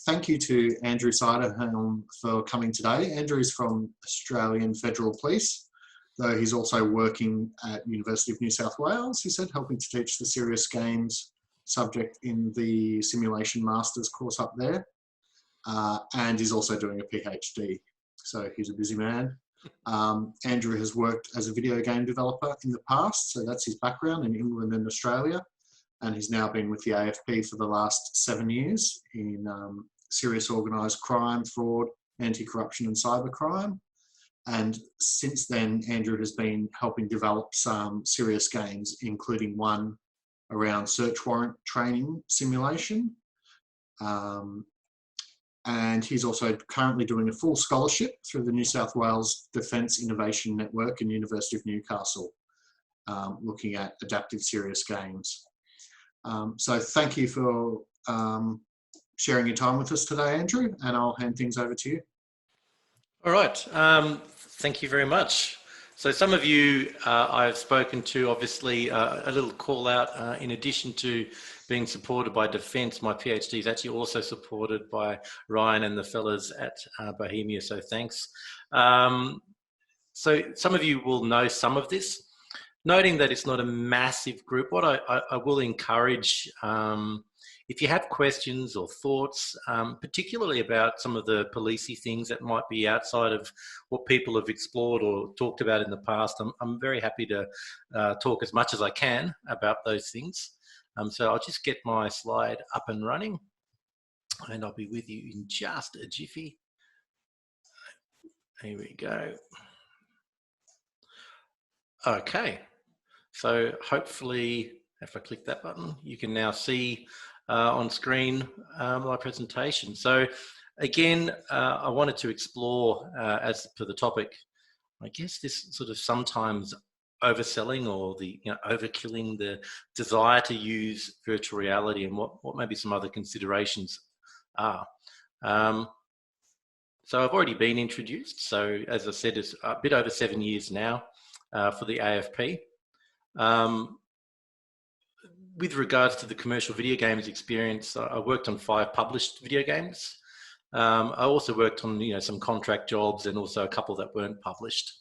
thank you to Andrew Seyderhelm for coming today. Andrew's from Australian Federal Police, though he's also working at University of New South Wales, he said, helping to teach the serious games subject in the Simulation Masters course up there. And he's also doing a PhD, so he's a busy man. Andrew has worked as a video game developer in the past, so that's his background in England and Australia. And he's now been with the AFP for the last 7 years in serious organised crime, fraud, anti-corruption and cybercrime. And since then, Andrew has been helping develop some serious games, including one around search warrant training simulation. And he's also currently doing a full scholarship through the New South Wales Defence Innovation Network and University of Newcastle, looking at adaptive serious games. So thank you for sharing your time with us today, Andrew, and I'll hand things over to you. All right, thank you very much. So some of you I've spoken to, obviously, a little call out, in addition to being supported by Defence, my PhD is actually also supported by Ryan and the fellas at Bohemia, so thanks. So some of you will know some of this. Noting that it's not a massive group, what I will encourage, if you have questions or thoughts, particularly about some of the policey things that might be outside of what people have explored or talked about in the past, I'm very happy to talk as much as I can about those things. So I'll just get my slide up and running, and I'll be with you in just a jiffy. Here we go. Okay, so hopefully if I click that button, you can now see on screen my presentation. So again, I wanted to explore, as per the topic, I guess this sort of sometimes overselling or the overkilling the desire to use virtual reality and what maybe some other considerations are. So I've already been introduced. So as I said, it's a bit over 7 years now for the AFP. With regards to the commercial video games experience, I worked on 5 published video games. I also worked on some contract jobs and also a couple that weren't published.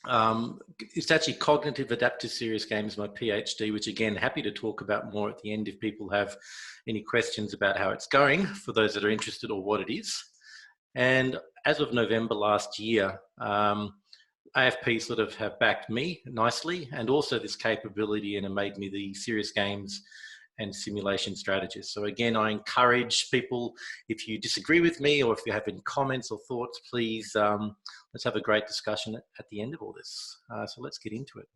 It's actually cognitive adaptive serious games, my PhD, which again, happy to talk about more at the end if people have any questions about how it's going, for those that are interested or what it is. And as of November last year, AFP sort of have backed me nicely and also this capability and have made me the serious games and simulation strategist. So again, I encourage people, if you disagree with me or if you have any comments or thoughts, please, let's have a great discussion at the end of all this. So let's get into it.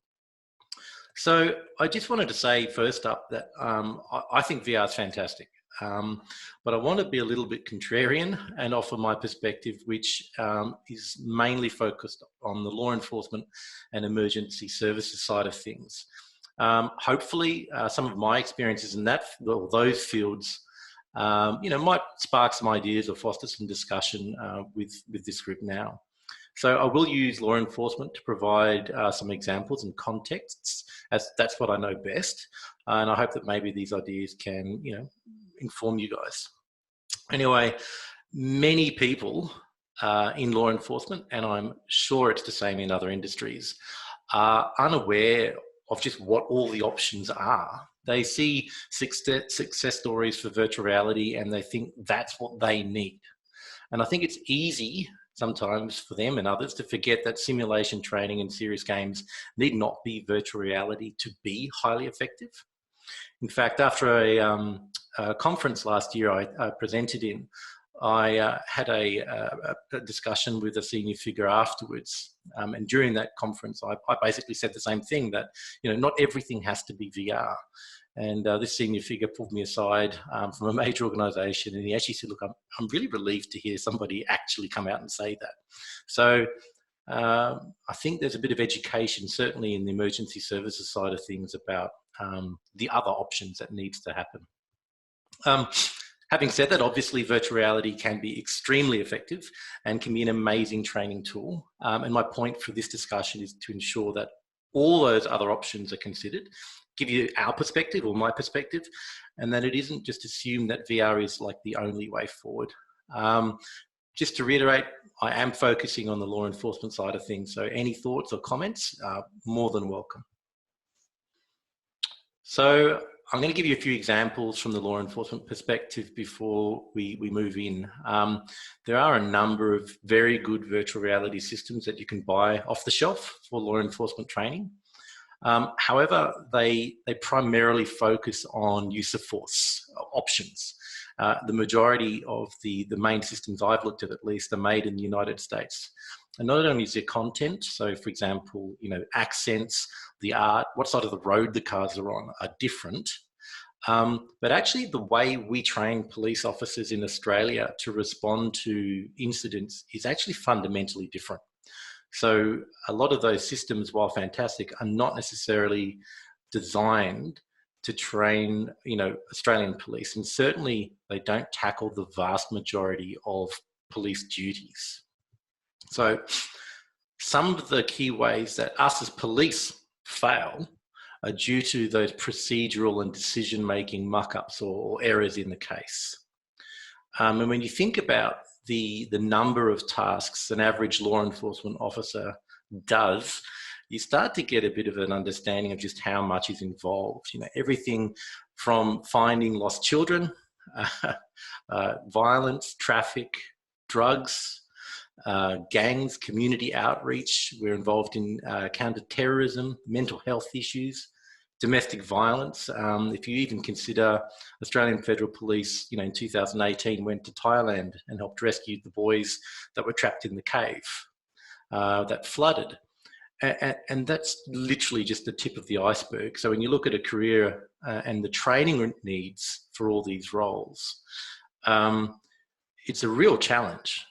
So I just wanted to say first up that I think VR is fantastic. But I want to be a little bit contrarian and offer my perspective, which is mainly focused on the law enforcement and emergency services side of things. Hopefully, some of my experiences in those fields, might spark some ideas or foster some discussion with this group now. So I will use law enforcement to provide some examples and contexts, as that's what I know best. And I hope that maybe these ideas can, inform you guys. Anyway, many people in law enforcement, and I'm sure it's the same in other industries, are unaware of just what all the options are. They see success stories for virtual reality and they think that's what they need. And I think it's easy sometimes for them and others to forget that simulation training and serious games need not be virtual reality to be highly effective. In fact, after a conference last year I presented in, I had a discussion with a senior figure afterwards, and during that conference I basically said the same thing, that not everything has to be VR. And this senior figure pulled me aside from a major organisation, and he actually said, "Look, I'm really relieved to hear somebody actually come out and say that." So I think there's a bit of education, certainly in the emergency services side of things, about the other options that needs to happen. Having said that, obviously virtual reality can be extremely effective and can be an amazing training tool. And my point for this discussion is to ensure that all those other options are considered give you our perspective or my perspective, and that it isn't just assumed that VR is like the only way forward. Just to reiterate, I am focusing on the law enforcement side of things, so any thoughts or comments are more than welcome. So I'm going to give you a few examples from the law enforcement perspective before we move in. There are a number of very good virtual reality systems that you can buy off the shelf for law enforcement training. However, they primarily focus on use of force options. The majority of the main systems I've looked at least, are made in the United States. And not only is their content, so for example, accents, the art, what side of the road the cars are on are different. But actually the way we train police officers in Australia to respond to incidents is actually fundamentally different. So a lot of those systems, while fantastic, are not necessarily designed to train, Australian police, and certainly they don't tackle the vast majority of police duties. So some of the key ways that us as police fail are due to those procedural and decision-making muck-ups or errors in the case. And when you think about the number of tasks an average law enforcement officer does, you start to get a bit of an understanding of just how much is involved. Everything from finding lost children, violence, traffic, drugs, gangs, community outreach. We're involved in counter-terrorism, mental health issues, domestic violence. If you even consider Australian Federal Police, in 2018 went to Thailand and helped rescue the boys that were trapped in the cave that flooded. And that's literally just the tip of the iceberg. So when you look at a career and the training needs for all these roles, it's a real challenge.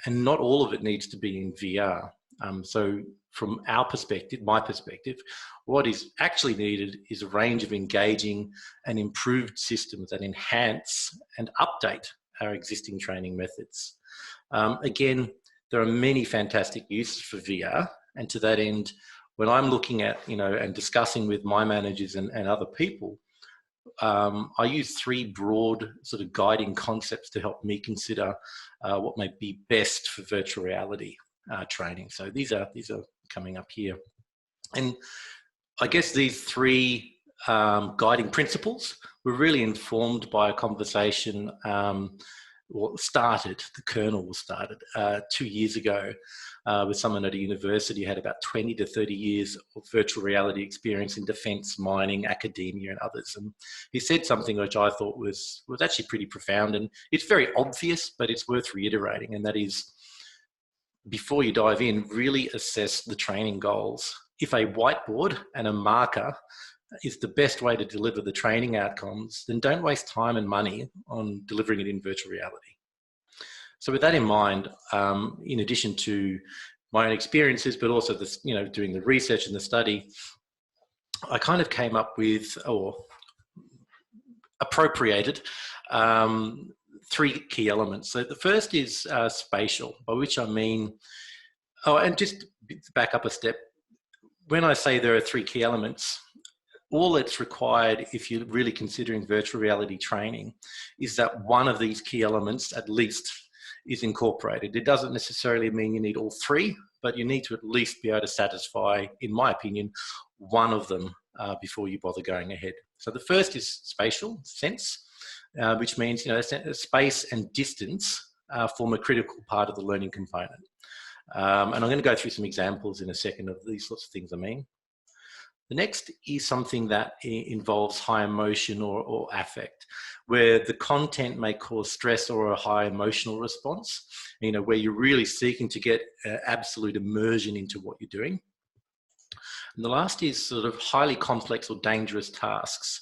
And not all of it needs to be in VR. So from our perspective, my perspective, what is actually needed is a range of engaging and improved systems that enhance and update our existing training methods. Again, there are many fantastic uses for VR. And to that end, when I'm looking at, and discussing with my managers and other people, I use three broad sort of guiding concepts to help me consider what may be best for virtual reality training. So these are coming up here. And I guess these three guiding principles were really informed by a conversation, the kernel was started 2 years ago with someone at a university who had about 20 to 30 years of virtual reality experience in defense, mining, academia, and others. And he said something which I thought was actually pretty profound, and it's very obvious, but it's worth reiterating, and that is, before you dive in, really assess the training goals. If a whiteboard and a marker is the best way to deliver the training outcomes, then don't waste time and money on delivering it in virtual reality. So with that in mind, in addition to my own experiences, but also this, doing the research and the study, I kind of came up with, or appropriated, three key elements. So the first is spatial, by which I mean, and just back up a step, when I say there are three key elements, all that's required if you're really considering virtual reality training is that one of these key elements at least is incorporated. It doesn't necessarily mean you need all three, but you need to at least be able to satisfy, in my opinion, one of them before you bother going ahead. So the first is spatial sense, which means space and distance form a critical part of the learning component. And I'm going to go through some examples in a second of these sorts of things I mean. The next is something that involves high emotion or affect, where the content may cause stress or a high emotional response, where you're really seeking to get absolute immersion into what you're doing. And the last is sort of highly complex or dangerous tasks.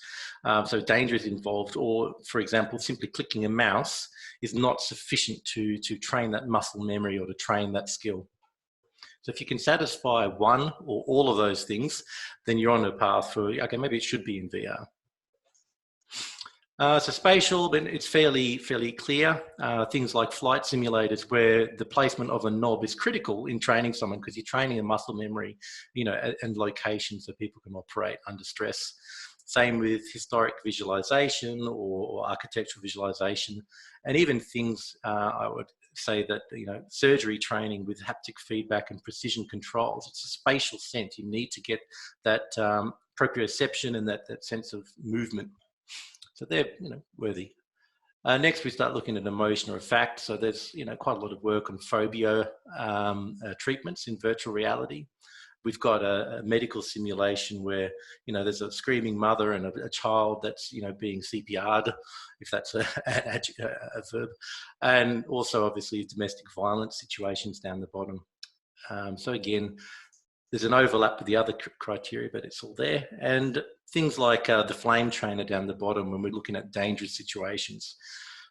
So danger is involved, or for example, simply clicking a mouse is not sufficient to train that muscle memory or to train that skill. So if you can satisfy one or all of those things, then you're on a path for, okay, maybe it should be in VR. So spatial, but it's fairly clear. Things like flight simulators, where the placement of a knob is critical in training someone, because you're training a muscle memory, and location so people can operate under stress. Same with historic visualization or architectural visualization, and even things I would say that surgery training with haptic feedback and precision controls. It's a spatial sense. You need to get that proprioception and that sense of movement. So they're worthy. Next, we start looking at emotion or fact. So there's quite a lot of work on phobia treatments in virtual reality. We've got a medical simulation where there's a screaming mother and a child that's being CPR'd, if that's a verb, and also obviously domestic violence situations down the bottom. So again, there's an overlap with the other criteria, but it's all there. And things like the flame trainer down the bottom, when we're looking at dangerous situations,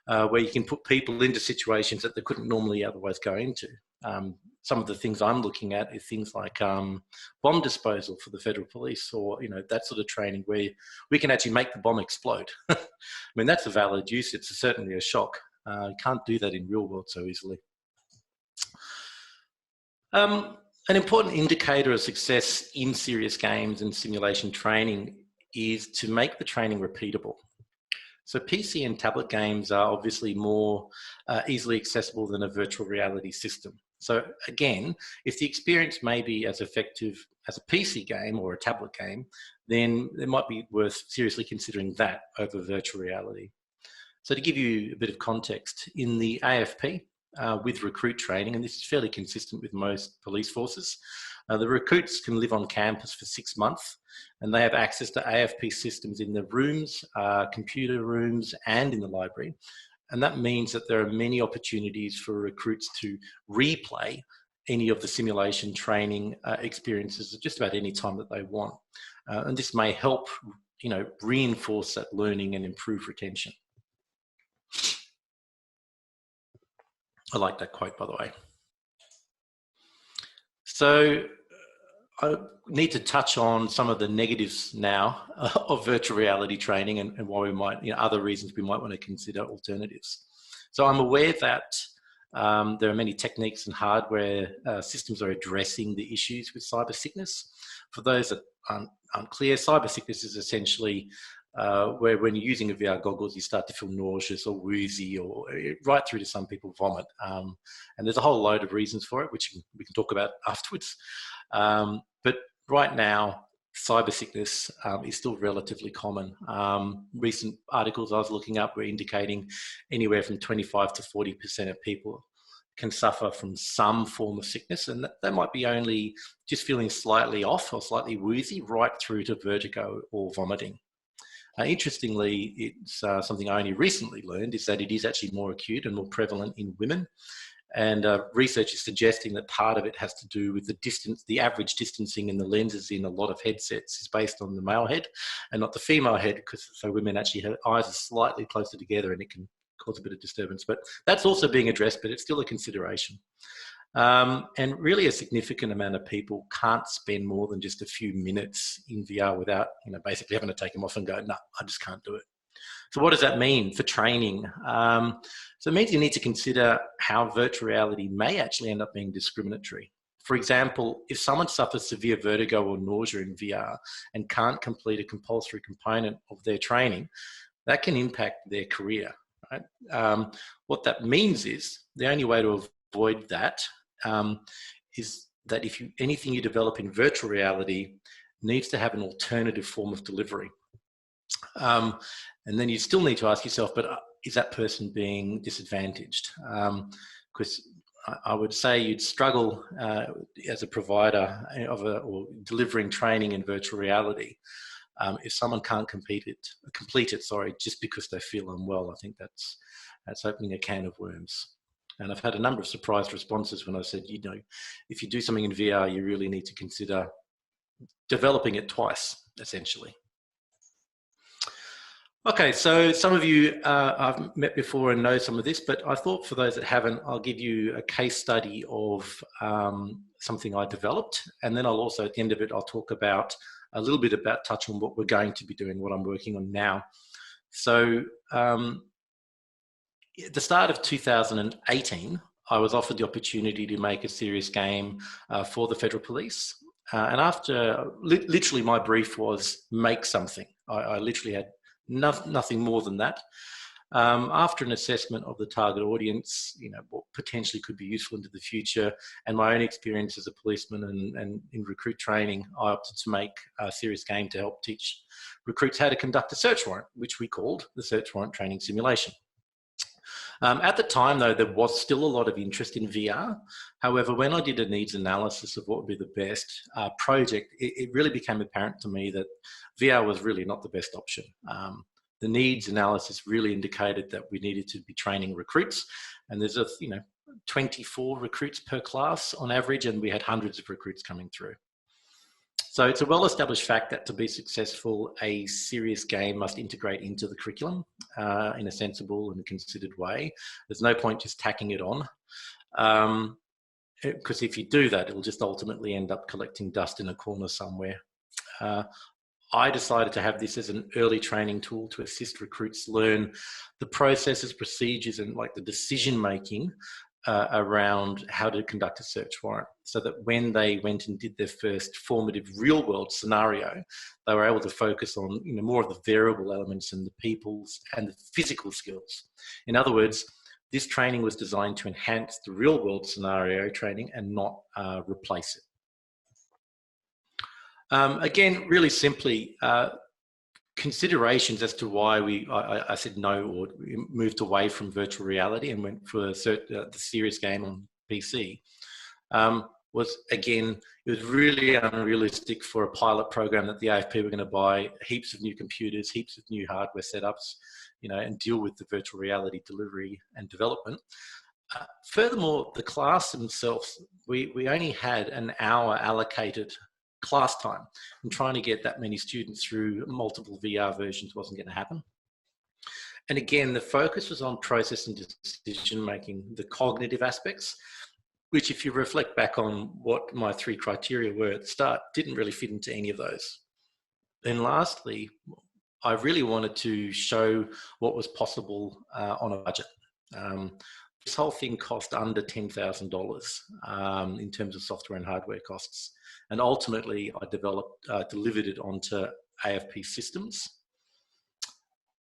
where you can put people into situations that they couldn't normally otherwise go into. Some of the things I'm looking at is things like bomb disposal for the federal police, or that sort of training where we can actually make the bomb explode. I mean, that's a valid use. It's certainly a shock. You can't do that in real world so easily. An important indicator of success in serious games and simulation training is to make the training repeatable. So PC and tablet games are obviously more easily accessible than a virtual reality system. So again, if the experience may be as effective as a PC game or a tablet game, then it might be worth seriously considering that over virtual reality. So to give you a bit of context, in the AFP, with recruit training, and this is fairly consistent with most police forces, the recruits can live on campus for 6 months, and they have access to AFP systems in the rooms, computer rooms, and in the library. And that means that there are many opportunities for recruits to replay any of the simulation training experiences at just about any time that they want. And this may help, reinforce that learning and improve retention. I like that quote, by the way. So I need to touch on some of the negatives now of virtual reality training, and why we might, other reasons we might want to consider alternatives. So I'm aware that there are many techniques and hardware systems are addressing the issues with cyber sickness. For those that aren't clear, cyber sickness is essentially where when you're using a VR goggles, you start to feel nauseous or woozy, or right through to some people vomit. And there's a whole load of reasons for it, which we can talk about afterwards. But right now, cyber sickness is still relatively common. Recent articles I was looking up were indicating anywhere from 25 to 40% of people can suffer from some form of sickness, and that might be only just feeling slightly off or slightly woozy, right through to vertigo or vomiting. Interestingly, it's something I only recently learned, is that it is actually more acute and more prevalent in women. And research is suggesting that part of it has to do with the distance, the average distancing in the lenses in a lot of headsets is based on the male head and not the female head, because so women actually have eyes are slightly closer together and it can cause a bit of disturbance. But that's also being addressed, but it's still a consideration. And really a significant amount of people can't spend more than just a few minutes in VR without, basically having to take them off and go, no, I just can't do it. So what does that mean for training? So it means you need to consider how virtual reality may actually end up being discriminatory. For example, if someone suffers severe vertigo or nausea in VR and can't complete a compulsory component of their training, that can impact their career. Right? What that means is the only way to avoid that is that anything you develop in virtual reality needs to have an alternative form of delivery. And then you still need to ask yourself, but is that person being disadvantaged? Because I would say you'd struggle as a provider or delivering training in virtual reality if someone can't complete it, just because they feel unwell. I think that's opening a can of worms. And I've had a number of surprised responses when I said, if you do something in VR, you really need to consider developing it twice, essentially. Okay, so some of you I've met before and know some of this, but I thought for those that haven't, I'll give you a case study of something I developed. And then I'll also, at the end of it, I'll talk about a little bit touch on what we're going to be doing, what I'm working on now. So at the start of 2018, I was offered the opportunity to make a serious game for the Federal Police. And after, literally my brief was make something. I literally had nothing more than that. After an assessment of the target audience, what potentially could be useful into the future, and my own experience as a policeman and in recruit training, I opted to make a serious game to help teach recruits how to conduct a search warrant, which we called the Search Warrant Training Simulation. At the time, though, there was still a lot of interest in VR. However, when I did a needs analysis of what would be the best project, it really became apparent to me that VR was really not the best option. The needs analysis really indicated that we needed to be training recruits, and there's 24 recruits per class on average, and we had hundreds of recruits coming through. So it's a well-established fact that to be successful, a serious game must integrate into the curriculum in a sensible and considered way. There's no point just tacking it on, because if you do that, it'll just ultimately end up collecting dust in a corner somewhere. I decided to have this as an early training tool to assist recruits learn the processes, procedures, and like the decision-making around how to conduct a search warrant, so that when they went and did their first formative real-world scenario, they were able to focus on more of the variable elements and the people's and the physical skills. In other words, this training was designed to enhance the real-world scenario training and not replace it. Again, really simply, considerations as to why I said no, or moved away from virtual reality and went for the serious game on PC, was, again, it was really unrealistic for a pilot program that the AFP were going to buy heaps of new computers, heaps of new hardware setups, and deal with the virtual reality delivery and development. Furthermore, the class themselves, we only had an hour allocated class time, and trying to get that many students through multiple VR versions wasn't going to happen. And again, the focus was on process and decision making, the cognitive aspects, which, if you reflect back on what my 3 criteria were at the start, didn't really fit into any of those. Then lastly, I really wanted to show what was possible on a budget. This whole thing cost under $10,000 in terms of software and hardware costs. And ultimately, I delivered it onto AFP systems.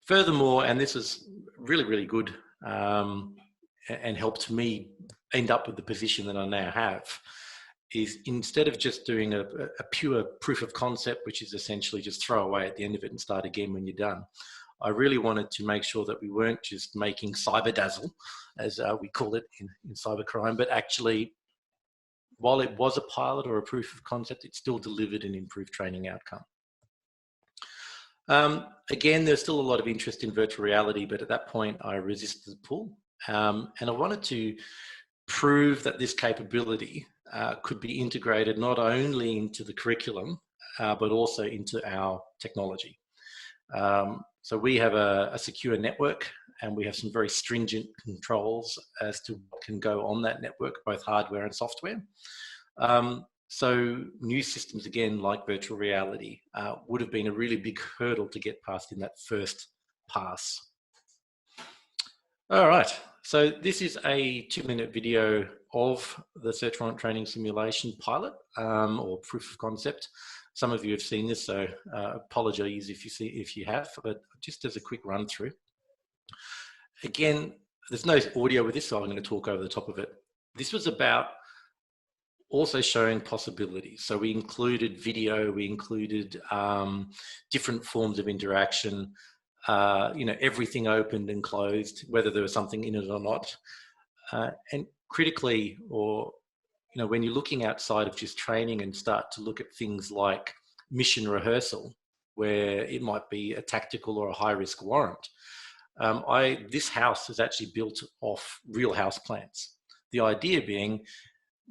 Furthermore, and this is really, really good and helped me end up with the position that I now have, is instead of just doing a pure proof of concept, which is essentially just throw away at the end of it and start again when you're done, I really wanted to make sure that we weren't just making cyberdazzle, as we call it in cybercrime, but actually, while it was a pilot or a proof of concept, it still delivered an improved training outcome. Again, there's still a lot of interest in virtual reality, but at that point I resisted the pull. And I wanted to prove that this capability could be integrated not only into the curriculum, but also into our technology. So we have a secure network, and we have some very stringent controls as to what can go on that network, both hardware and software. So new systems, again, like virtual reality, would have been a really big hurdle to get past in that first pass. All right, so this is a 2-minute video of the Search Warrant Training Simulation pilot, or proof of concept. Some of you have seen this, so apologies if you have, but just as a quick run through. Again, there's no audio with this, so I'm going to talk over the top of it. This was about also showing possibilities. So we included video, we included different forms of interaction, everything opened and closed, whether there was something in it or not. And critically, or when you're looking outside of just training and start to look at things like mission rehearsal, where it might be a tactical or a high-risk warrant, this house is actually built off real house plans. The idea being,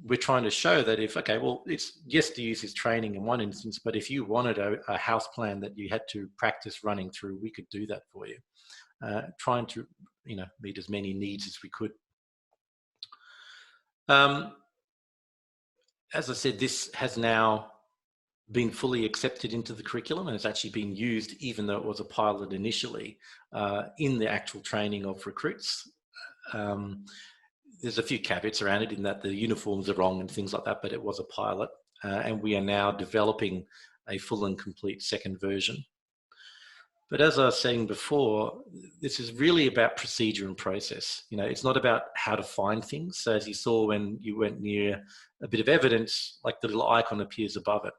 we're trying to show that if, okay, well, it's yes to use his training in one instance, but if you wanted a house plan that you had to practice running through, we could do that for you. Trying to, meet as many needs as we could. As I said, this has now been fully accepted into the curriculum, and it's actually been used, even though it was a pilot initially, in the actual training of recruits. There's a few caveats around it in that the uniforms are wrong and things like that, but it was a pilot, and we are now developing a full and complete second version. But as I was saying before, this is really about procedure and process. You know, it's not about how to find things. So as you saw when you went near a bit of evidence, like the little icon appears above it.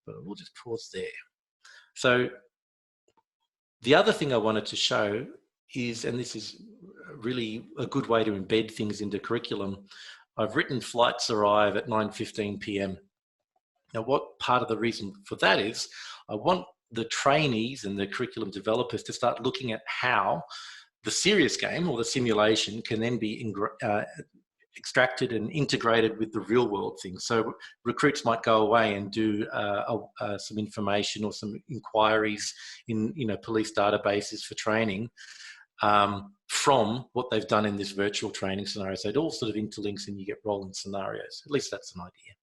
But we'll just pause there. So the other thing I wanted to show is, and this is really a good way to embed things into curriculum, I've written flights arrive at 9:15 p.m. Now, what part of the reason for that is, I want the trainees and the curriculum developers to start looking at how the serious game or the simulation can then be extracted and integrated with the real world things. So recruits might go away and do some information or some inquiries in police databases for training from what they've done in this virtual training scenario. So it all sort of interlinks and you get rolling scenarios. At least that's an idea.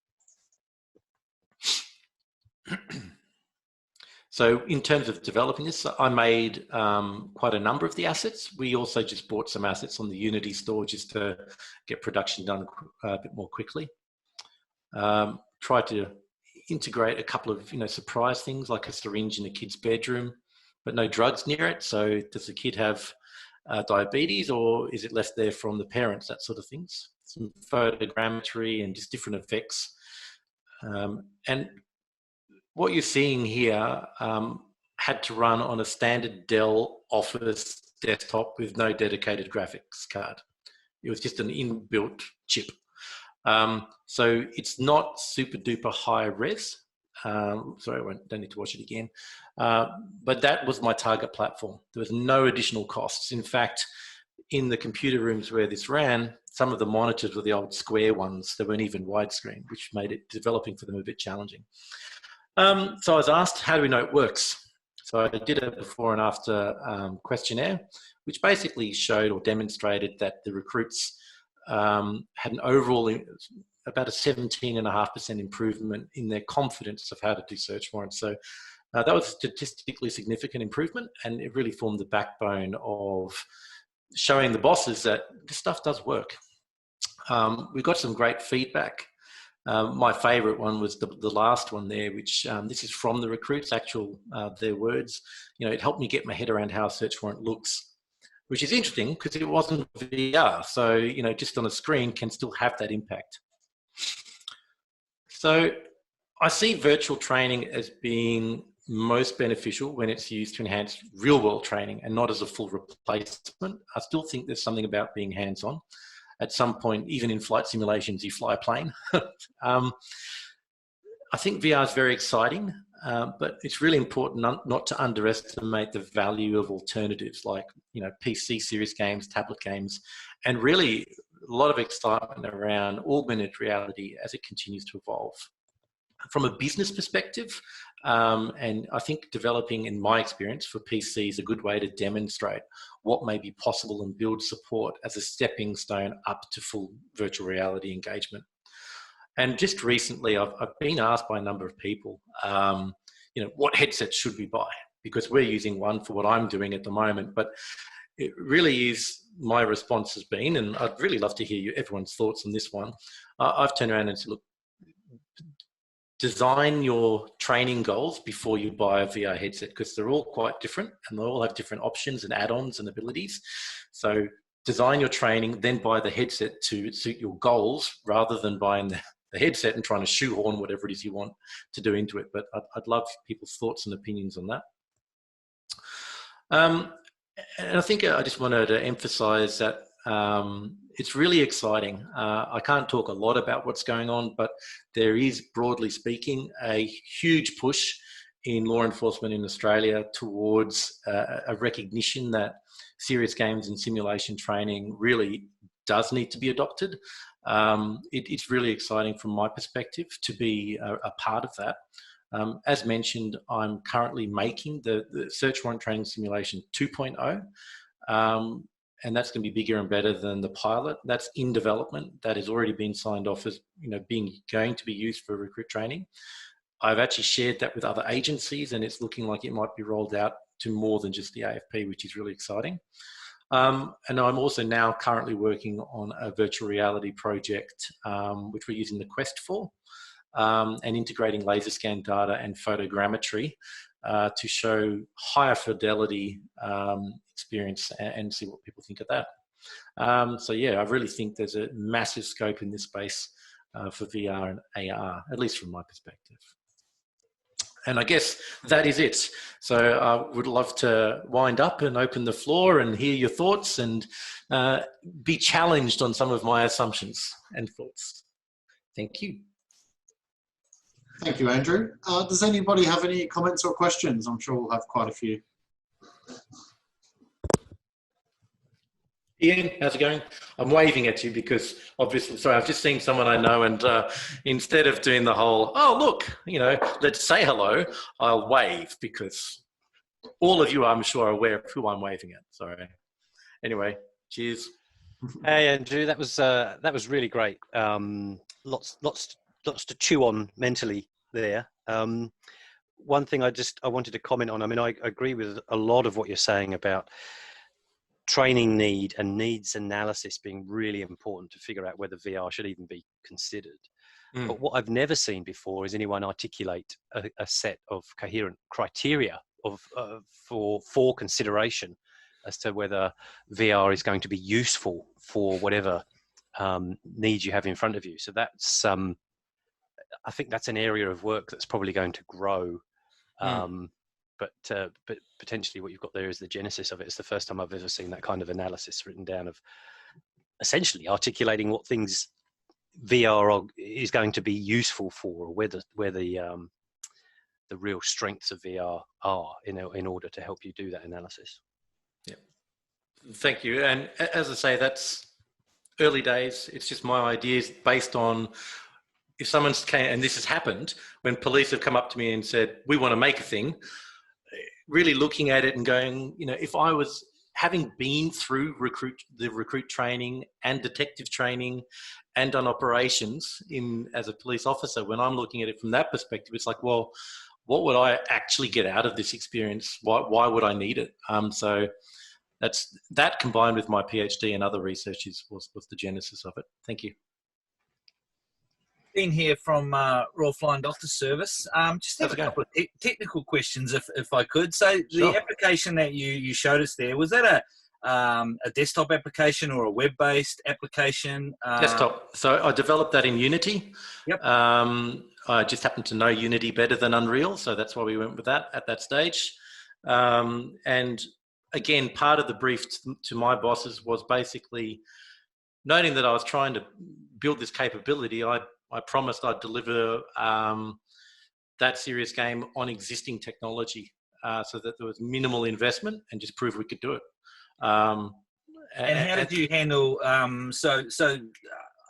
So in terms of developing this, I made quite a number of the assets. We also just bought some assets on the Unity store just to get production done a bit more quickly. Tried to integrate a couple of surprise things, like a syringe in a kid's bedroom, but no drugs near it. So does the kid have diabetes, or is it left there from the parents? That sort of things. Some photogrammetry and just different effects. And what you're seeing here had to run on a standard Dell Office desktop with no dedicated graphics card. It was just an inbuilt chip. So it's not super duper high res. Sorry, I don't need to watch it again. But that was my target platform. There was no additional costs. In fact, in the computer rooms where this ran, some of the monitors were the old square ones. They weren't even widescreen, which made it developing for them a bit challenging. So I was asked, how do we know it works? So I did a before and after questionnaire, which basically showed or demonstrated that the recruits had an overall about a 17.5% improvement in their confidence of how to do search warrants. So that was a statistically significant improvement, and it really formed the backbone of showing the bosses that this stuff does work. We got some great feedback. My favourite one was the last one there, which this is from the recruits, their words. It helped me get my head around how a search warrant looks, which is interesting because it wasn't VR. So, just on a screen can still have that impact. So I see virtual training as being most beneficial when it's used to enhance real world training and not as a full replacement. I still think there's something about being hands-on. At some point, even in flight simulations, you fly a plane. I think VR is very exciting, but it's really important not to underestimate the value of alternatives like, PC series games, tablet games, and really a lot of excitement around augmented reality as it continues to evolve. From a business perspective, and I think developing, in my experience, for PC is a good way to demonstrate what may be possible and build support as a stepping stone up to full virtual reality engagement. And just recently, I've been asked by a number of people, what headsets should we buy? Because we're using one for what I'm doing at the moment, but it really is, my response has been, and I'd really love to hear everyone's thoughts on this one. I've turned around and said, look, design your training goals before you buy a VR headset, because they're all quite different and they all have different options and add-ons and abilities. So design your training, then buy the headset to suit your goals rather than buying the headset and trying to shoehorn whatever it is you want to do into it. But I'd love people's thoughts and opinions on that. And I think I just wanted to emphasize that it's really exciting. I can't talk a lot about what's going on, but there is, broadly speaking, a huge push in law enforcement in Australia towards a recognition that serious games and simulation training really does need to be adopted. It's really exciting from my perspective to be a part of that. As mentioned, I'm currently making the search warrant training simulation 2.0. And that's going to be bigger and better than the pilot. That's in development. That has already been signed off as going to be used for recruit training. I've actually shared that with other agencies, and it's looking like it might be rolled out to more than just the AFP, which is really exciting. And I'm also now currently working on a virtual reality project, which we're using the Quest for, and integrating laser scan data and photogrammetry to show higher fidelity experience and see what people think of that. So yeah, I really think there's a massive scope in this space for VR and AR, at least from my perspective. And I guess that is it. So I would love to wind up and open the floor and hear your thoughts and be challenged on some of my assumptions and thoughts. Thank you. Thank you, Andrew. Does anybody have any comments or questions? I'm sure we'll have quite a few. Ian, how's it going? I'm waving at you because obviously, sorry, I've just seen someone I know, and instead of doing the whole, oh, look, you know, let's say hello, I'll wave because all of you, I'm sure, are aware of who I'm waving at. Sorry. Anyway, cheers. Hey, Andrew, that was really great. Lots to chew on mentally there. One thing I wanted to comment on. I mean, I agree with a lot of what you're saying about training need and needs analysis being really important to figure out whether VR should even be considered. But what I've never seen before is anyone articulate a set of coherent criteria for consideration as to whether VR is going to be useful for whatever needs you have in front of you. So that's I think that's an area of work that's probably going to grow. But potentially what you've got there is the genesis of it. It's the first time I've ever seen that kind of analysis written down of essentially articulating what things VR is going to be useful for, or where the real strengths of VR are in order to help you do that analysis. Yeah, thank you. And as I say, that's early days. It's just my ideas based on if someone's came, and this has happened when police have come up to me and said, we want to make a thing, really looking at it and going, you know, if I was having been through the recruit training and detective training and done operations as a police officer, when I'm looking at it from that perspective, it's like, well, what would I actually get out of this experience? Why would I need it? So that combined with my PhD and other research was the genesis of it. Thank you. Dean here from Royal Flying Doctor Service. Just have a couple of technical questions, if I could. So Sure. The application that you showed us there, was that a desktop application or a web-based application? Desktop. So I developed that in Unity. Yep. I just happened to know Unity better than Unreal, so that's why we went with that at that stage. And again, part of the brief to my bosses was basically noting that I was trying to build this capability. I promised I'd deliver that serious game on existing technology so that there was minimal investment and just prove we could do it. And how did you handle so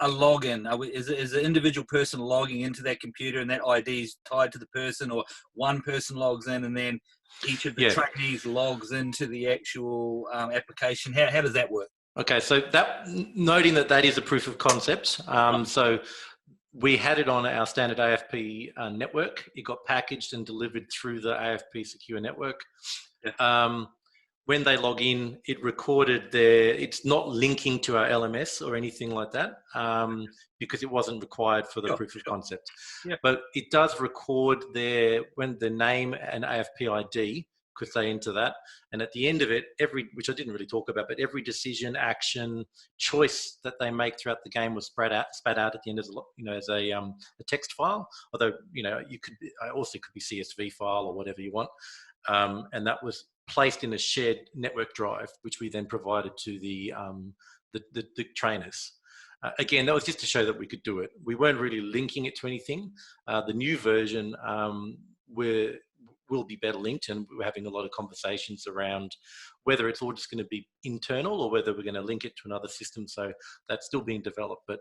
a login? Is the individual person logging into that computer and that ID is tied to the person, or one person logs in and then each of the trainees logs into the actual application? How does that work? Okay, so noting that is a proof of concept. So we had it on our standard AFP network. It got packaged and delivered through the AFP secure network. Yeah. When they log in, it recorded it's not linking to our LMS or anything like that because it wasn't required for the proof of concept. Yeah. But it does record when the name and AFP ID, because they enter that. And at the end of it, which I didn't really talk about, but every decision, action, choice that they make throughout the game was spat out at the end as a text file. Although, also could be CSV file or whatever you want. And that was placed in a shared network drive, which we then provided to the trainers. Again, that was just to show that we could do it. We weren't really linking it to anything. The new version will be better linked, and we're having a lot of conversations around whether it's all just going to be internal or whether we're going to link it to another system. So that's still being developed, but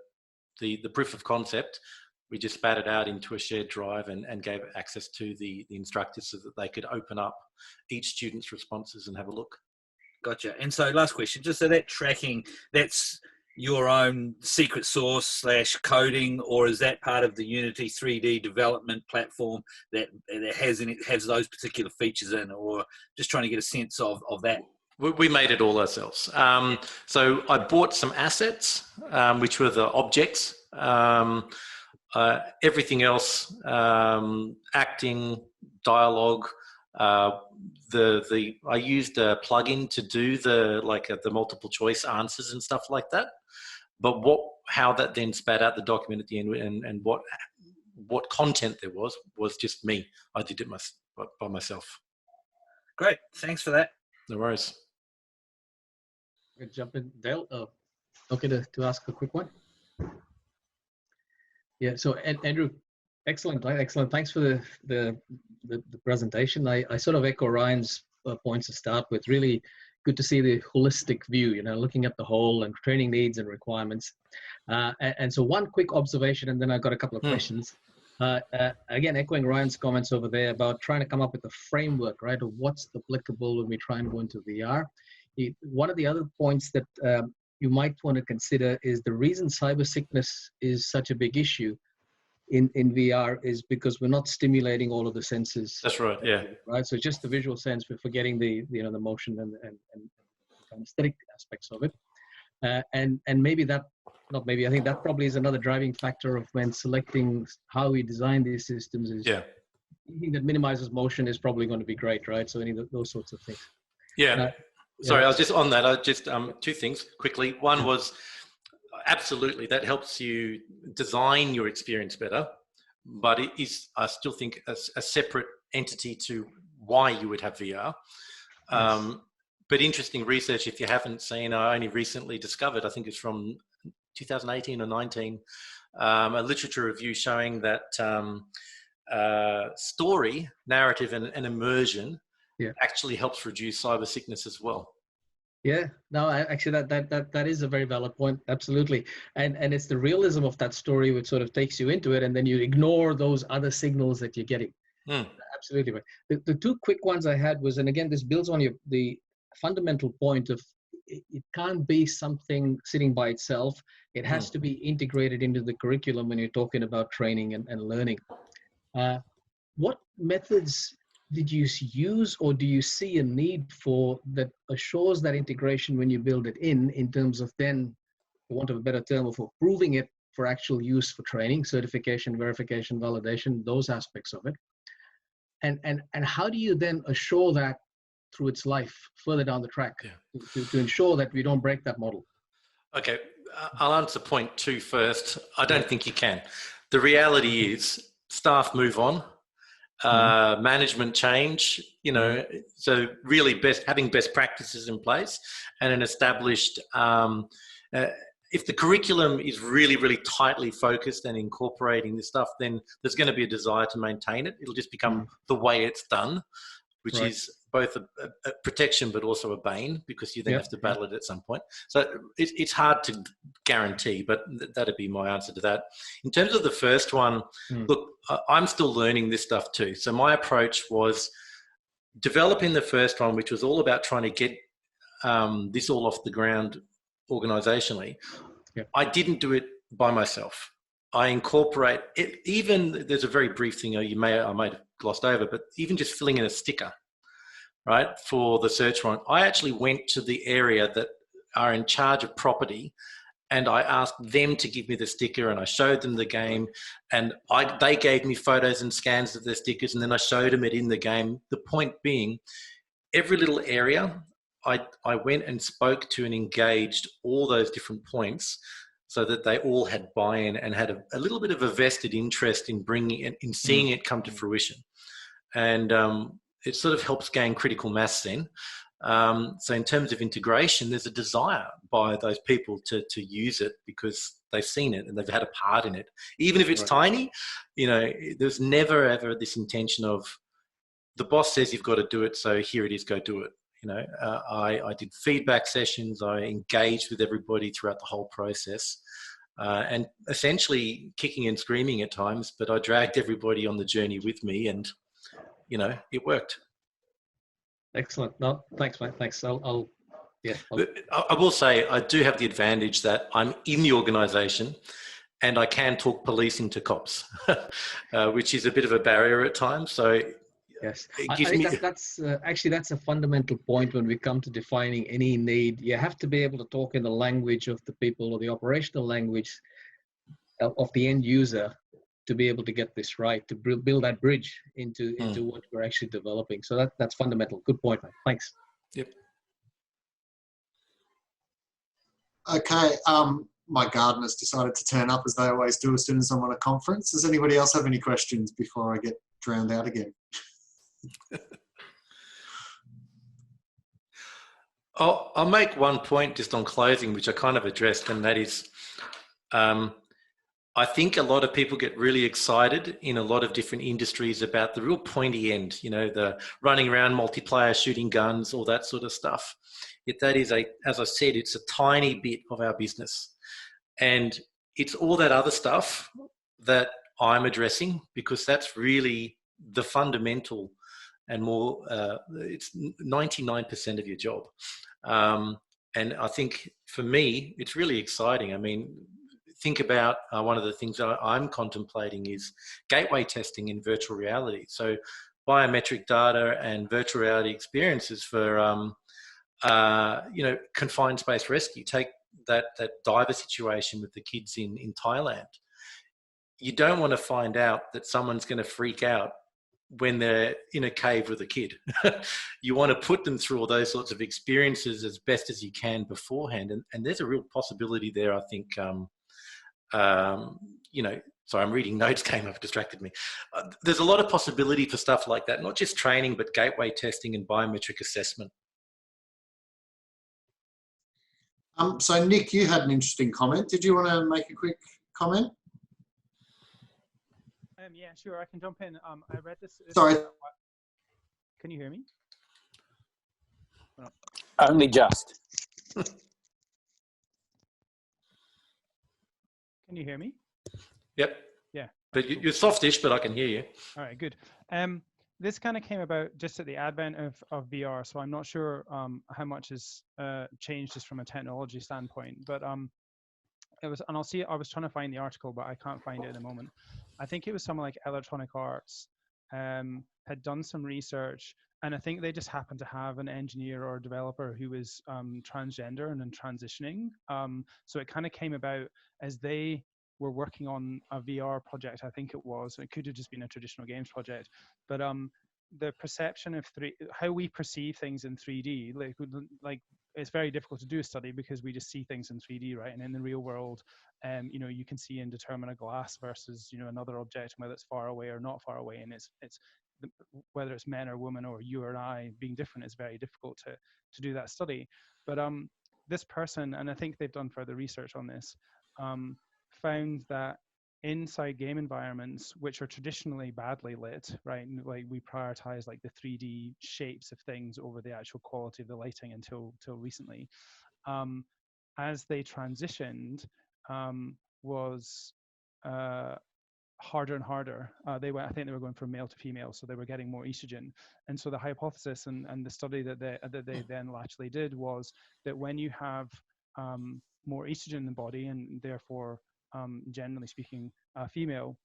the proof of concept, we just spat it out into a shared drive and gave access to the instructors so that they could open up each student's responses and have a look. Gotcha. And so last question, just so that tracking, that's your own secret sauce / coding, or is that part of the Unity 3D development platform that has those particular features in, or just trying to get a sense of that? We made it all ourselves. So I bought some assets, which were the objects. Everything else, acting, dialogue. I used a plugin to do the multiple choice answers and stuff like that. But how that then spat out the document at the end and what content there was just me. I did it by myself. Great, thanks for that. No worries. Jump in, Dale. Okay, to ask a quick one. Yeah. So Andrew, excellent. Thanks for the presentation. I sort of echo Ryan's points to start with. Really good to see the holistic view. You know, looking at the whole and training needs and requirements. And so one quick observation, and then I've got a couple of questions. Again, echoing Ryan's comments over there about trying to come up with a framework, right, of what's applicable when we try and go into VR. One of the other points that you might want to consider is the reason cyber sickness is such a big issue in VR is because we're not stimulating all of the senses. That's right. Yeah. Right. So just the visual sense, we're forgetting the the motion and aesthetic aspects of it. And maybe that, not maybe, I think that probably is another driving factor of when selecting how we design these systems is anything that minimizes motion is probably going to be great, right? So any of those sorts of things. Yeah. Sorry, I was just on that. I just two things quickly. One was absolutely that helps you design your experience better, but it is, I still think, a separate entity to why you would have VR. But interesting research, if you haven't seen, I only recently discovered, I think it's from 2018 or 19, a literature review showing that story, narrative, and immersion actually helps reduce cyber sickness as well. Yeah, no, actually that is a very valid point. Absolutely. And it's the realism of that story which sort of takes you into it, and then you ignore those other signals that you're getting. Absolutely right. The two quick ones I had was, and again, this builds on the fundamental point of it can't be something sitting by itself. It has to be integrated into the curriculum when you're talking about training and learning. What methods did you use, or do you see a need for that assures that integration when you build it in terms of then, for want of a better term, of approving it for actual use for training, certification, verification, validation, those aspects of it? And how do you then assure that through its life further down the track to ensure that we don't break that model? Okay, I'll answer point 2 first. I don't think you can. The reality is staff move on. Management change, so really having best practices in place and an established, if the curriculum is really, really tightly focused and incorporating this stuff, then there's going to be a desire to maintain it. It'll just become the way it's done, which is both a protection but also a bane, because you then have to battle it at some point. So it's hard to guarantee, but that'd be my answer to that. In terms of the first one, look, I'm still learning this stuff too. So my approach was developing the first one, which was all about trying to get this all off the ground organizationally. I didn't do it by myself. I incorporate it. Even there's a very brief thing I might have glossed over, but even just filling in a sticker, right, for the search warrant. I actually went to the area that are in charge of property, and I asked them to give me the sticker, and I showed them the game, and they gave me photos and scans of the stickers, and then I showed them it in the game. The point being, every little area, I went and spoke to and engaged all those different points so that they all had buy-in and had a little bit of a vested interest in bringing it, in seeing it come to fruition. And it sort of helps gain critical mass then. So in terms of integration, there's a desire by those people to use it because they've seen it and they've had a part in it. Even if it's tiny, there's never ever this intention of the boss says you've got to do it, so here it is, go do it. I did feedback sessions. I engaged with everybody throughout the whole process, and essentially kicking and screaming at times, but I dragged everybody on the journey with me, and it worked. Excellent. No, thanks, mate. Thanks. I'll Yes. I will say I do have the advantage that I'm in the organisation and I can talk police into cops, which is a bit of a barrier at times. So yes, it gives me... that's actually that's a fundamental point when we come to defining any need. You have to be able to talk in the language of the people, or the operational language of the end user, to be able to get this right, to build that bridge into what we're actually developing. So that's fundamental. Good point, man. Thanks. Yep. Okay, my gardeners decided to turn up, as they always do as soon as I'm on a conference. Does anybody else have any questions before I get drowned out again? I'll make one point just on closing, which I kind of addressed, and that is I think a lot of people get really excited in a lot of different industries about the real pointy end, you know, the running around multiplayer, shooting guns, all that sort of stuff. Yet that is, as I said, it's a tiny bit of our business. And it's all that other stuff that I'm addressing, because that's really the fundamental and more, it's 99% of your job. And I think for me, it's really exciting. I mean, think about one of the things that I'm contemplating is gateway testing in virtual reality. So biometric data and virtual reality experiences for, confined space rescue. Take that diver situation with the kids in Thailand. You don't want to find out that someone's going to freak out when they're in a cave with a kid. You want to put them through all those sorts of experiences as best as you can beforehand. And there's a real possibility there, I think. Sorry, I'm reading notes, came up, distracted me. There's a lot of possibility for stuff like that, not just training, but gateway testing and biometric assessment. So Nick, you had an interesting comment. Did you want to make a quick comment? Yeah, sure. I can jump in. I read this. Sorry. Can you hear me? Only just. Can you hear me? Yep. Yeah. But you're softish, but I can hear you. All right, good. This kind of came about just at the advent of VR, so I'm not sure how much has changed just from a technology standpoint. But it was, and I was trying to find the article, but I can't find it at the moment. I think it was someone like Electronic Arts had done some research, and I think they just happened to have an engineer or a developer who was transgender and then transitioning. So it kind of came about as they were working on a VR project, I think it was. It could have just been a traditional games project, but the perception of how we perceive things in 3D, like it's very difficult to do a study because we just see things in 3D, right? And in the real world, you can see and determine a glass versus another object, whether it's far away or not far away, and it's whether it's men or women or you or I being different is very difficult to do that study. But this person, and I think they've done further research on this, found that inside game environments, which are traditionally badly lit, right? Like we prioritize like the 3D shapes of things over the actual quality of the lighting until recently. As they transitioned, was harder and harder. I think they were going from male to female, so they were getting more estrogen. And so the hypothesis and the study that they then actually did was that when you have more estrogen in the body, and therefore generally speaking female,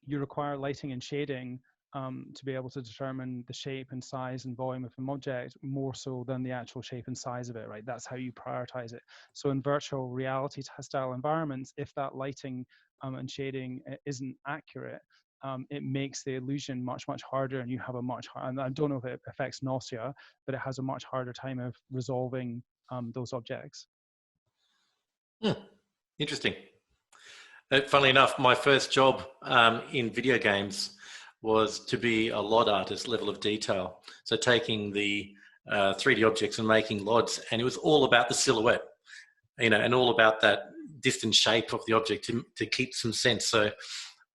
you require lighting and shading to be able to determine the shape and size and volume of an object more so than the actual shape and size of it, right? That's how you prioritize it. So in virtual reality style environments, if that lighting and shading isn't accurate, it makes the illusion much harder, and you have a much harder, and I don't know if it affects nausea, but it has a much harder time of resolving those objects. Interesting. Funnily enough, my first job in video games was to be a LOD artist, level of detail. So taking the 3D objects and making LODs, and it was all about the silhouette, and all about that distant shape of the object to keep some sense. So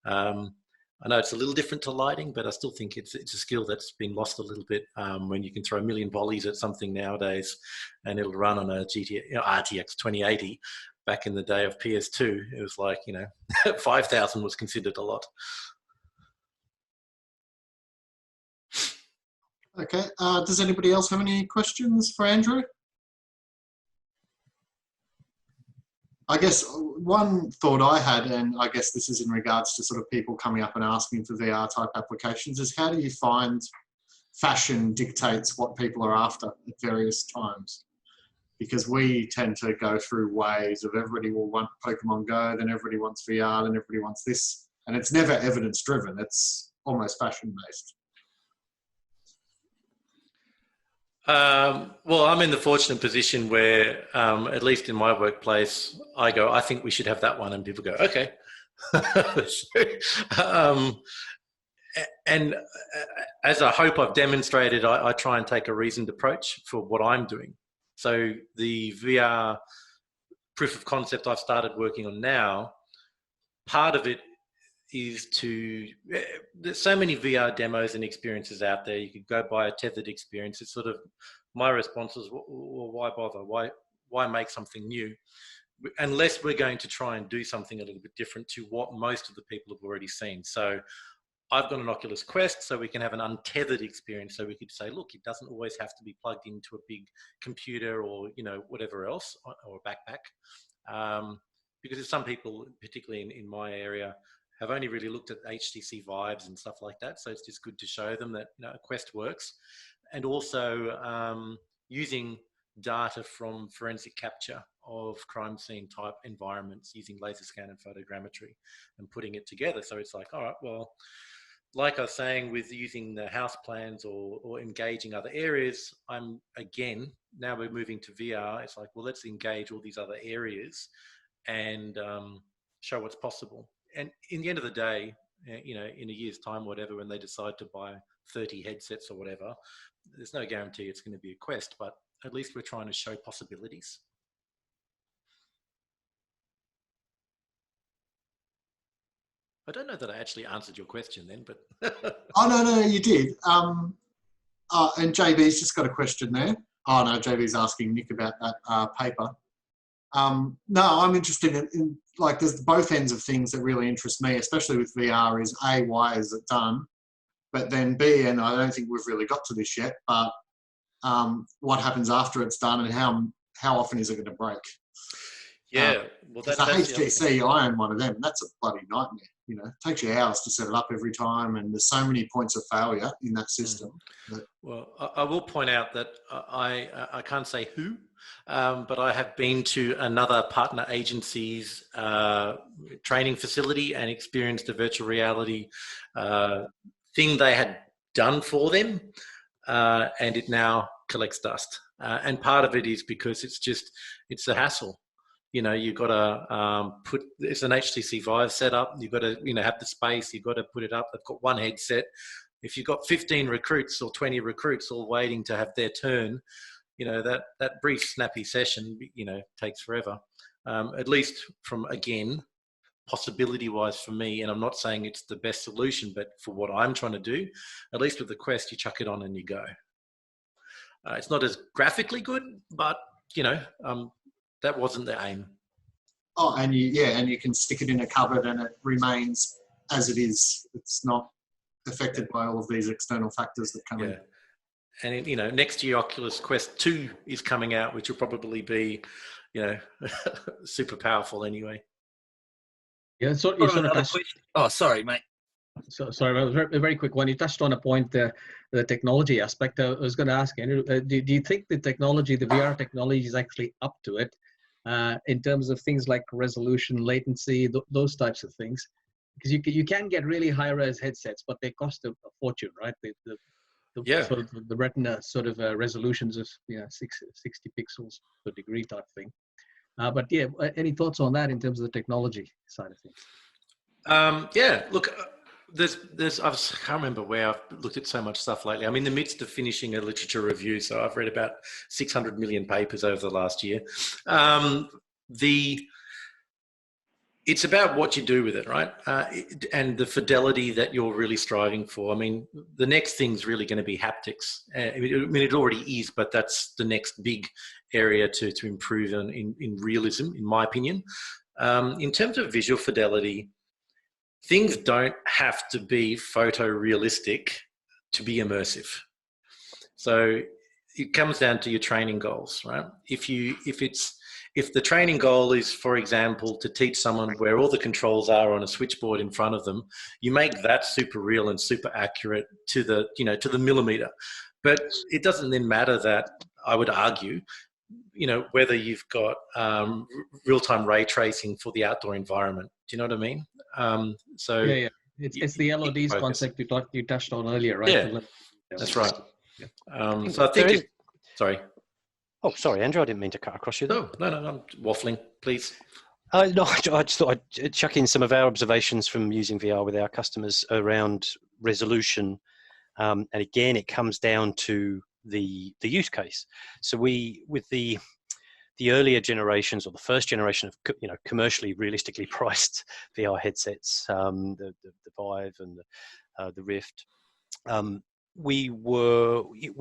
I know it's a little different to lighting, but I still think it's a skill that's been lost a little bit when you can throw a million volleys at something nowadays and it'll run on a RTX 2080. Back in the day of PS2, it was like, 5,000 was considered a lot. Okay. Does anybody else have any questions for Andrew? I guess one thought I had, and I guess this is in regards to sort of people coming up and asking for VR type applications, is how do you find fashion dictates what people are after at various times? Because we tend to go through waves of everybody will want Pokemon Go, then everybody wants VR, then everybody wants this. And it's never evidence driven. It's almost fashion based. Well, I'm in the fortunate position where, at least in my workplace, I go, I think we should have that one. And people go, okay. And as I hope I've demonstrated, I try and take a reasoned approach for what I'm doing. So the VR proof of concept I've started working on now, part of it is there's so many VR demos and experiences out there. You could go buy a tethered experience. It's sort of, my response is, well, why bother? Why make something new? Unless we're going to try and do something a little bit different to what most of the people have already seen. So I've got an Oculus Quest, so we can have an untethered experience. So we could say, look, it doesn't always have to be plugged into a big computer or, whatever else, or a backpack. Because there's some people, particularly in my area, have only really looked at HTC Vives and stuff like that. So it's just good to show them that a Quest works. And also using data from forensic capture of crime scene type environments using laser scan and photogrammetry and putting it together. So it's like, all right, well, like I was saying with using the house plans or engaging other areas, now we're moving to VR. It's like, well, let's engage all these other areas and show what's possible. And in the end of the day, in a year's time, whatever, when they decide to buy 30 headsets or whatever, there's no guarantee it's going to be a Quest, but at least we're trying to show possibilities. I don't know that I actually answered your question then, but... Oh, no, you did. And JB's just got a question there. Oh, no, JB's asking Nick about that paper. No, I'm interested in like, there's both ends of things that really interest me, especially with VR, is A, why is it done? But then B, and I don't think we've really got to this yet, but what happens after it's done and how often is it going to break? Yeah, well, that's the HTC, I own one of them. That's a bloody nightmare. It takes you hours to set it up every time, and there's so many points of failure in that system. Well, I will point out that I can't say who, but I have been to another partner agency's training facility and experienced a virtual reality thing they had done for them, and it now collects dust. And part of it is because it's a hassle. You've got to it's an HTC Vive setup. You've got to, have the space. You've got to put it up. They've got one headset. If you've got 15 recruits or 20 recruits all waiting to have their turn, that brief, snappy session, takes forever. At least from, again, possibility-wise for me, and I'm not saying it's the best solution, but for what I'm trying to do, at least with the Quest, you chuck it on and you go. It's not as graphically good, but, that wasn't the aim. Oh, and you can stick it in a cupboard and it remains as it is. It's not affected by all of these external factors that come in. And next year Oculus Quest 2 is coming out, which will probably be, super powerful anyway. Yeah, so oh, sorry, mate. So sorry, a very quick one. You touched on a point, the technology aspect. I was going to ask Andrew, do you think the VR technology is actually up to it? In terms of things like resolution, latency, those types of things, because you can get really high-res headsets, but they cost a fortune, right? Sort of the retina sort of resolutions of 60 pixels per degree type thing. But yeah, any thoughts on that in terms of the technology side of things? Look. I can't remember where I've looked at so much stuff lately. I'm in the midst of finishing a literature review, so I've read about 600 million papers over the last year. It's about what you do with it, right? And the fidelity that you're really striving for. I mean, the next thing's really going to be haptics. It already is, but that's the next big area to improve in realism, in my opinion. In terms of visual fidelity, things don't have to be photorealistic to be immersive. So it comes down to your training goals, right? If if the training goal is, for example, to teach someone where all the controls are on a switchboard in front of them, you make that super real and super accurate to the, you know, to the millimeter. But it doesn't then matter that, I would argue, you know, whether you've got real-time ray tracing for the outdoor environment. Do you know what I mean? So yeah. It's the LODs concept you touched on earlier, right? Yeah, that's right. Yeah. So I think sorry. Oh, sorry, Andrew. I didn't mean to cut across you there. No, I'm waffling. Please. No, I just thought I'd chuck in some of our observations from using VR with our customers around resolution. And again, it comes down to the use case. So with the earlier generations, or the first generation of, you know, commercially realistically priced VR headsets, the Vive and the Rift, we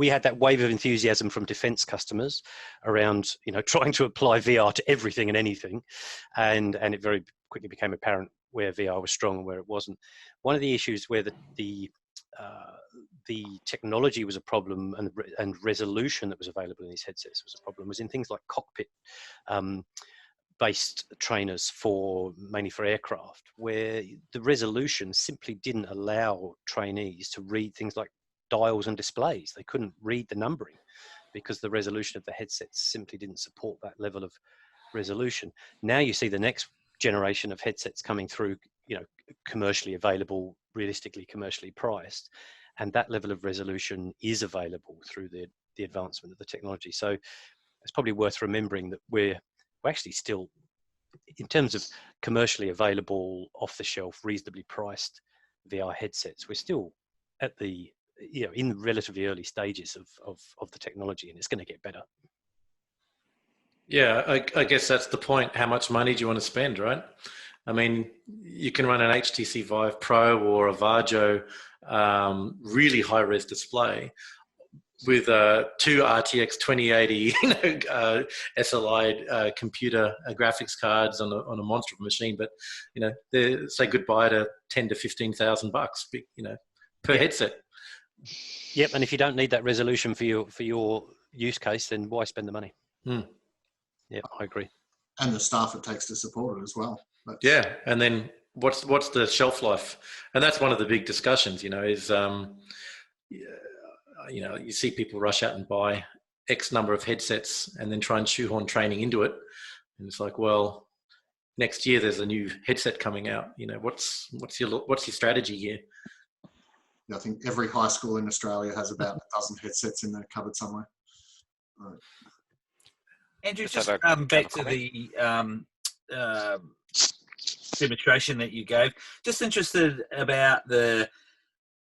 had that wave of enthusiasm from defense customers around, you know, trying to apply VR to everything and anything, and it very quickly became apparent where VR was strong and where it wasn't. One of the issues where the technology was a problem, and resolution that was available in these headsets was a problem, was in things like cockpit based trainers mainly for aircraft, where the resolution simply didn't allow trainees to read things like dials and displays. They couldn't read the numbering because the resolution of the headsets simply didn't support that level of resolution. Now you see the next generation of headsets coming through, you know, commercially available, realistically commercially priced, and that level of resolution is available through the advancement of the technology. So it's probably worth remembering that we're actually still, in terms of commercially available, off-the-shelf, reasonably priced VR headsets, we're still at the, you know, in relatively early stages of the technology, and it's going to get better. Yeah, I guess that's the point. How much money do you want to spend, right? I mean, you can run an HTC Vive Pro or a Varjo really high-res display with two RTX 2080 SLI computer graphics cards on a monster of a machine, but, you know, they say goodbye to $10,000 to $15,000, you know, per headset. Yep, and if you don't need that resolution for your use case, then why spend the money? Yeah, I agree. And the staff it takes to support it as well. Yeah, and then what's the shelf life? And that's one of the big discussions, you know, is you know, you see people rush out and buy X number of headsets and then try and shoehorn training into it, and it's like, well, next year there's a new headset coming out. You know, what's your strategy here? I think every high school in Australia has about a dozen headsets in their cupboard somewhere. Right. Andrew, just back to the demonstration that you gave. Just interested about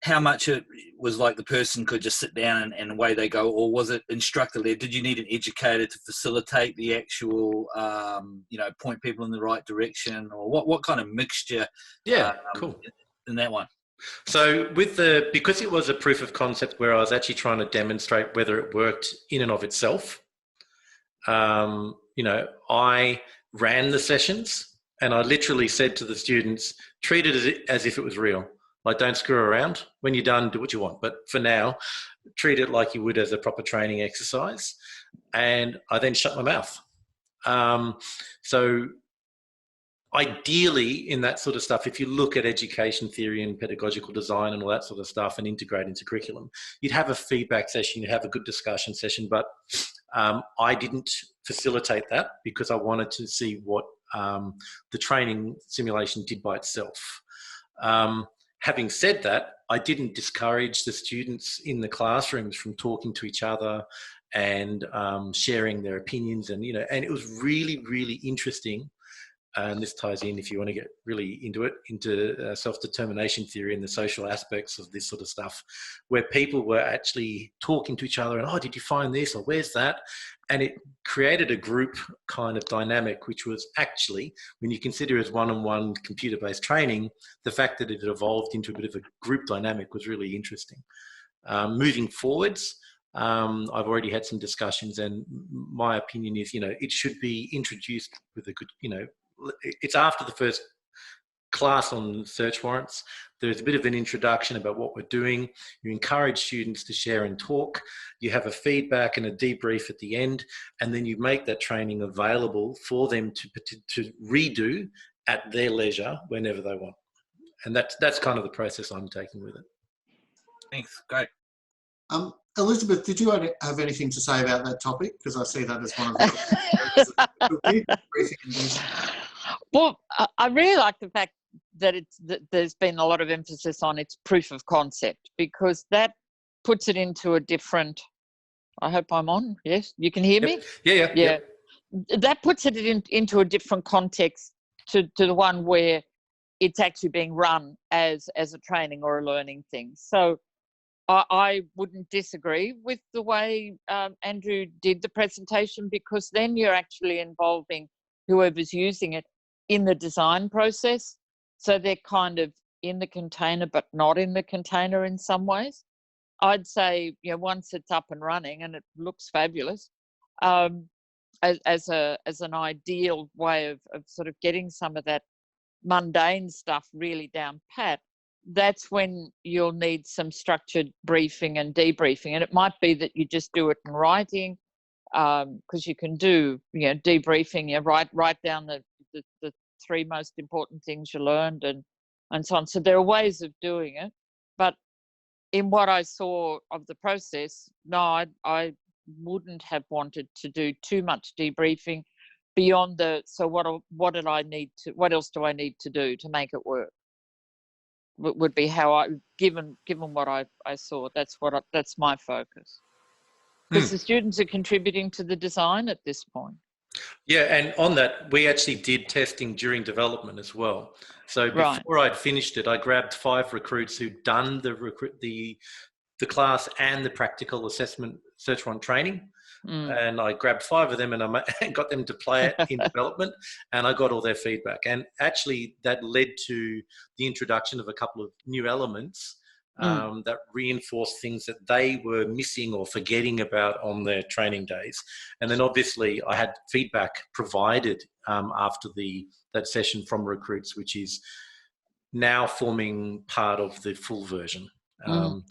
how much it was like the person could just sit down and away they go, or was it instructor-led? Did you need an educator to facilitate the actual, you know, point people in the right direction, or what kind of mixture? Yeah, cool. In that one. So because it was a proof of concept where I was actually trying to demonstrate whether it worked in and of itself, you know, I ran the sessions and I literally said to the students, treat it as if it was real. Like, don't screw around. When you're done, do what you want. But for now, treat it like you would as a proper training exercise. And I then shut my mouth. So ideally in that sort of stuff, if you look at education theory and pedagogical design and all that sort of stuff and integrate into curriculum, you'd have a feedback session, you'd have a good discussion session. But I didn't facilitate that because I wanted to see what the training simulation did by itself. Having said that, I didn't discourage the students in the classrooms from talking to each other and sharing their opinions, and, you know, and it was really, really interesting. And this ties in, if you want to get really into it, into self-determination theory and the social aspects of this sort of stuff, where people were actually talking to each other and, oh, did you find this, or where's that? And it created a group kind of dynamic, which was actually, when you consider it as one-on-one computer-based training, the fact that it evolved into a bit of a group dynamic was really interesting. Moving forwards, I've already had some discussions, and my opinion is, you know, it should be introduced with a good, you know, it's after the first class on search warrants, there's a bit of an introduction about what we're doing. You encourage students to share and talk. You have a feedback and a debrief at the end, and then you make that training available for them to redo at their leisure whenever they want. And that's kind of the process I'm taking with it. Thanks. Great. Elizabeth, did you have anything to say about that topic? Because I see that as one of the Well, I really like the fact that there's been a lot of emphasis on its proof of concept, because that puts it into a different. I hope I'm on. Yes, you can hear me. Yeah. Yep. That puts it into a different context to the one where it's actually being run as a training or a learning thing. So I wouldn't disagree with the way Andrew did the presentation, because then you're actually involving whoever's using it in the design process. So they're kind of in the container, but not in the container in some ways. I'd say, once it's up and running and it looks fabulous, as an ideal way of sort of getting some of that mundane stuff really down pat, that's when you'll need some structured briefing and debriefing. And it might be that you just do it in writing, because you can do, debriefing, write down the three most important things you learned and so on. So there are ways of doing it. But in what I saw of the process, no, I wouldn't have wanted to do too much debriefing beyond so what else do I need to do to make it work? Would be how given what I saw, that's my focus. Because the students are contributing to the design at this point. Yeah, and on that, we actually did testing during development as well. So before I'd finished it, I grabbed 5 recruits who'd done the class and the practical assessment search warrant training. And I grabbed 5 of them and I got them to play it in development, and I got all their feedback. And actually that led to the introduction of a couple of new elements that reinforced things that they were missing or forgetting about on their training days. And then obviously I had feedback provided after that session from recruits, which is now forming part of the full version. But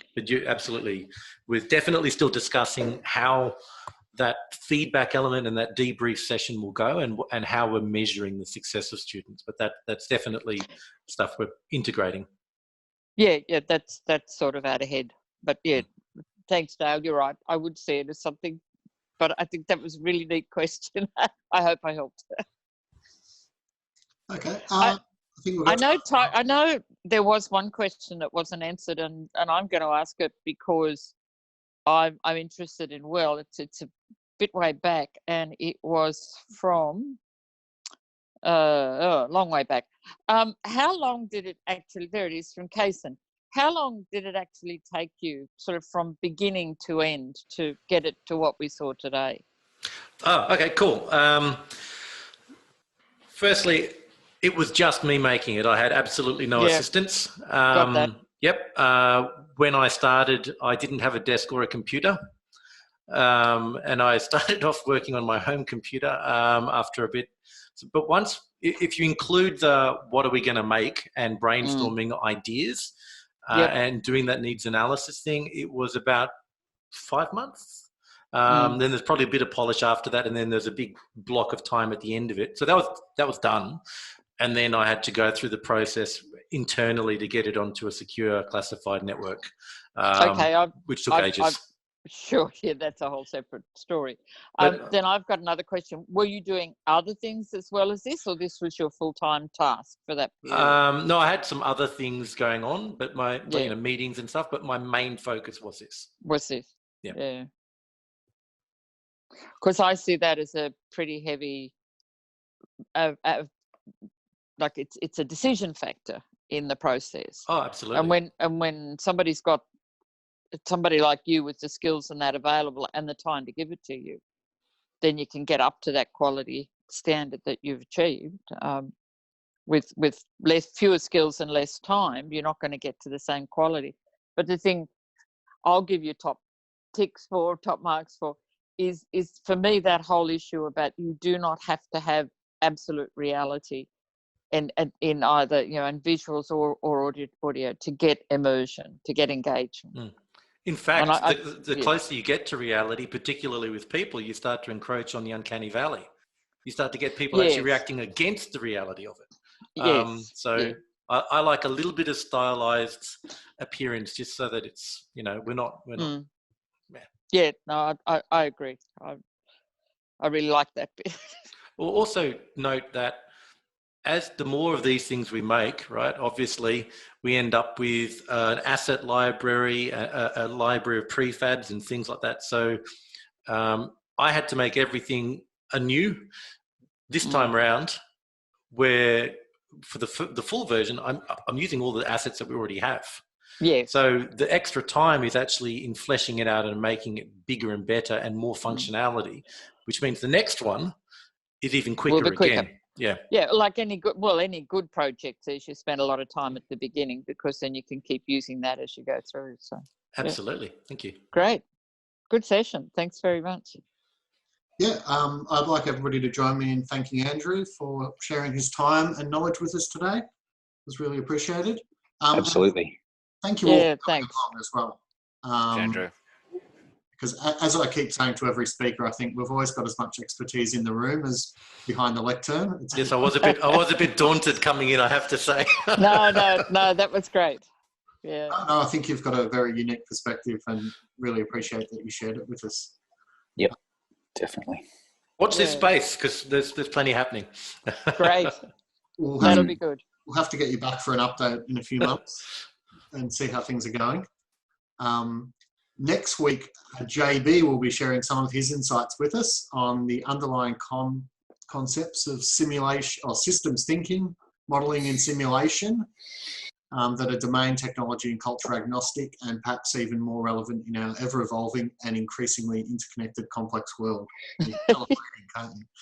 we're definitely still discussing how that feedback element and that debrief session will go, and how we're measuring the success of students. But that's definitely stuff we're integrating. Yeah, that's sort of out ahead. But yeah, thanks, Dale. You're right. I would see it as something, but I think that was a really neat question. I hope I helped. Okay. I know there was one question that wasn't answered, and I'm going to ask it because I'm interested in. Well, it's a bit way back, and it was from a long way back. How long did it actually? There it is from Kaysen. How long did it actually take you, sort of from beginning to end, to get it to what we saw today? Oh, okay, cool. Firstly, it was just me making it. I had absolutely no assistance. Got that. Yep. When I started, I didn't have a desk or a computer. And I started off working on my home computer after a bit. But if you include the what are we going to make and brainstorming ideas and doing that needs analysis thing, it was about 5 months. Then there's probably a bit of polish after that, and then there's a big block of time at the end of it. So that was done. And then I had to go through the process internally to get it onto a secure classified network, which took ages. Sure, yeah, that's a whole separate story. Then I've got another question. Were you doing other things as well as this, or this was your full-time task for that period? No, I had some other things going on, but meetings and stuff, but my main focus was this. Yeah. Because I see that as a pretty heavy, like it's a decision factor in the process. Oh, absolutely. And when somebody's got somebody like you with the skills and that available and the time to give it to you, then you can get up to that quality standard that you've achieved. With fewer skills and less time, you're not going to get to the same quality. But the thing I'll give you top marks for is for me that whole issue about you do not have to have absolute reality and in either, you know, in visuals or audio to get immersion, to get engagement. In fact, the yeah. closer you get to reality, particularly with people, you start to encroach on the uncanny valley. You start to get people actually reacting against the reality of it. Yes. So I like a little bit of stylized appearance, just so that it's, you know, we're not. Yeah, no, I agree. I really like that bit. We'll also note that as the more of these things we make, right, obviously we end up with an asset library, a library of prefabs and things like that. So I had to make everything anew this time around, where for the full version, I'm using all the assets that we already have. Yeah. So the extra time is actually in fleshing it out and making it bigger and better and more functionality, which means the next one is even quicker again. Yeah. Yeah, like any good project is you spend a lot of time at the beginning, because then you can keep using that as you go through. So absolutely. Thank you. Great. Good session. Thanks very much. Yeah, I'd like everybody to join me in thanking Andrew for sharing his time and knowledge with us today. It was really appreciated. Absolutely. Thank you all for coming thanks. along as well. Andrew. Because as I keep saying to every speaker, I think we've always got as much expertise in the room as behind the lectern. Yes, I was a bit daunted coming in, I have to say. No, that was great. Yeah. No, I think you've got a very unique perspective, and really appreciate that you shared it with us. Yep, definitely. Watch this space, because there's plenty happening. Great. That'll be good. We'll have to get you back for an update in a few months and see how things are going. Next week, JB will be sharing some of his insights with us on the underlying concepts of simulation or systems thinking, modelling and simulation, that are domain, technology and culture agnostic, and perhaps even more relevant in our ever-evolving and increasingly interconnected complex world.